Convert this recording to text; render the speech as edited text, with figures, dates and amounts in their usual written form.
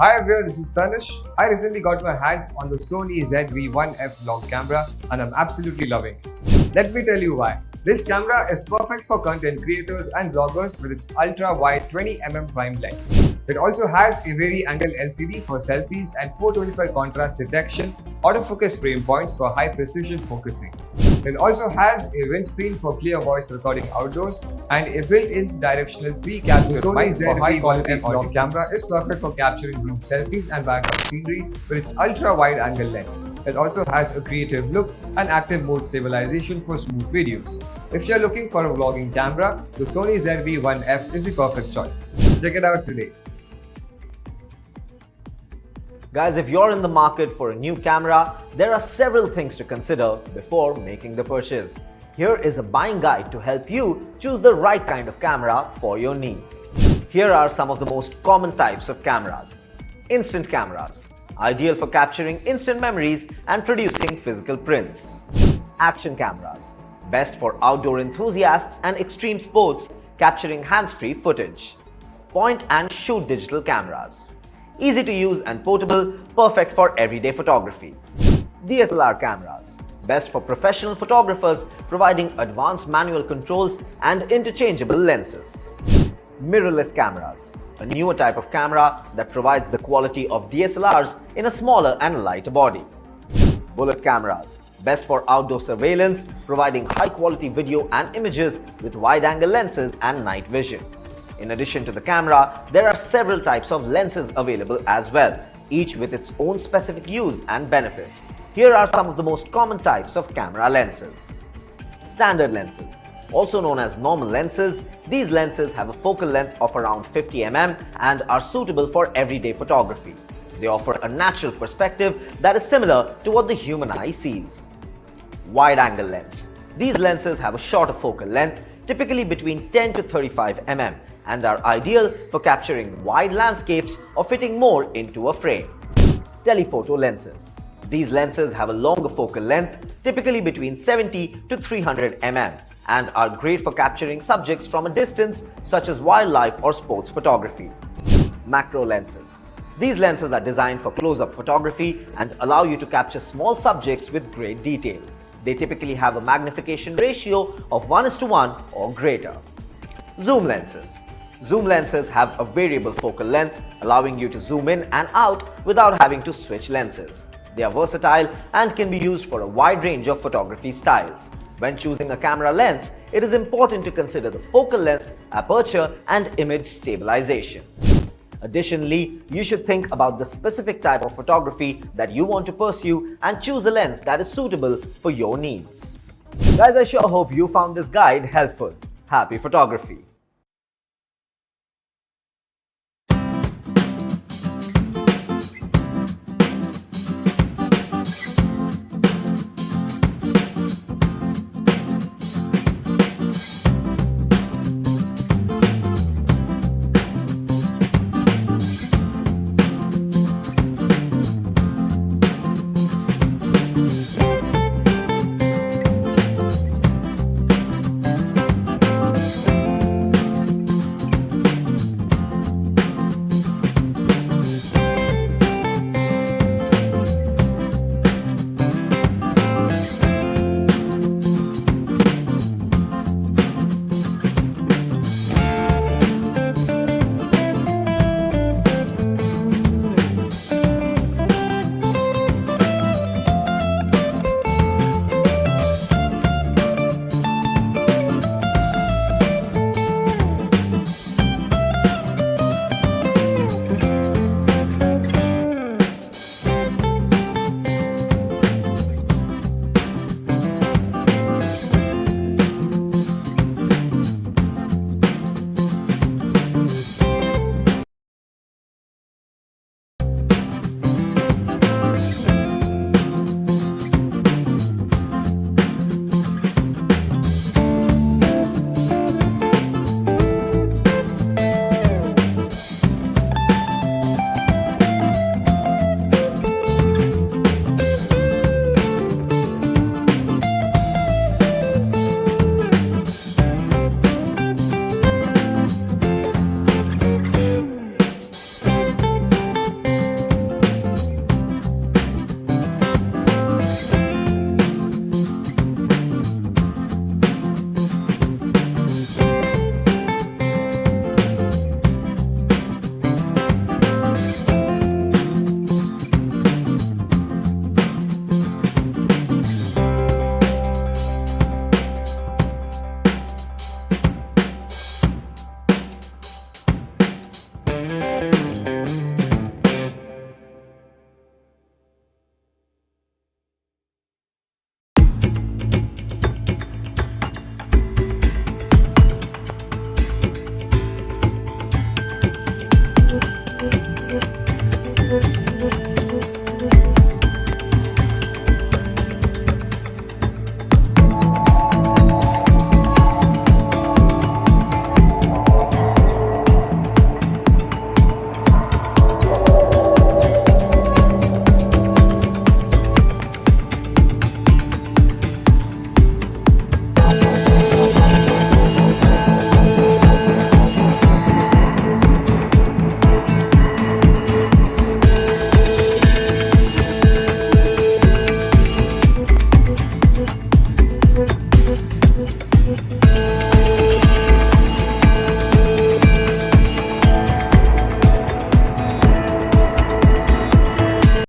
Hi everyone, this is Tanish. I recently got my hands on the Sony ZV 1F vlog camera and I'm absolutely loving it. Let me tell you why. This camera is perfect for content creators and vloggers with its ultra-wide 20mm prime lens. It also has a vari-angle LCD for selfies and 425 contrast detection, autofocus frame points for high-precision focusing. It also has a windscreen for clear voice recording outdoors and a built-in directional 3 capture. The Sony ZV high-quality vlog camera is perfect for capturing group selfies and background scenery with its ultra-wide-angle lens. It also has a creative look and active mode stabilization for smooth videos. If you're looking for a vlogging camera, the Sony ZV 1F is the perfect choice. Check it out today. Guys, if you're in the market for a new camera, there are several things to consider before making the purchase. Here is a buying guide to help you choose the right kind of camera for your needs. Here are some of the most common types of cameras. Instant cameras, ideal for capturing instant memories and producing physical prints. Action cameras, best for outdoor enthusiasts and extreme sports, capturing hands-free footage. Point and shoot digital cameras, easy to use and portable, perfect for everyday photography. DSLR cameras, best for professional photographers, providing advanced manual controls and interchangeable lenses. Mirrorless cameras, a newer type of camera that provides the quality of DSLRs in a smaller and lighter body. Bullet cameras, best for outdoor surveillance, providing high-quality video and images with wide-angle lenses and night vision. In addition to the camera, there are several types of lenses available as well, each with its own specific use and benefits. Here are some of the most common types of camera lenses. Standard lenses, also known as normal lenses, these lenses have a focal length of around 50 mm and are suitable for everyday photography. They offer a natural perspective that is similar to what the human eye sees. Wide-angle lens. These lenses have a shorter focal length, typically between 10 to 35 mm, and are ideal for capturing wide landscapes or fitting more into a frame. Telephoto lenses. These lenses have a longer focal length, typically between 70 to 300 mm, and are great for capturing subjects from a distance, such as wildlife or sports photography. Macro lenses. These lenses are designed for close-up photography and allow you to capture small subjects with great detail. They typically have a magnification ratio of 1:1 or greater. Zoom lenses. Zoom lenses have a variable focal length, allowing you to zoom in and out without having to switch lenses. They are versatile and can be used for a wide range of photography styles. When choosing a camera lens, it is important to consider the focal length, aperture, and image stabilization. Additionally, you should think about the specific type of photography that you want to pursue and choose a lens that is suitable for your needs. Guys, I sure hope you found this guide helpful. Happy photography!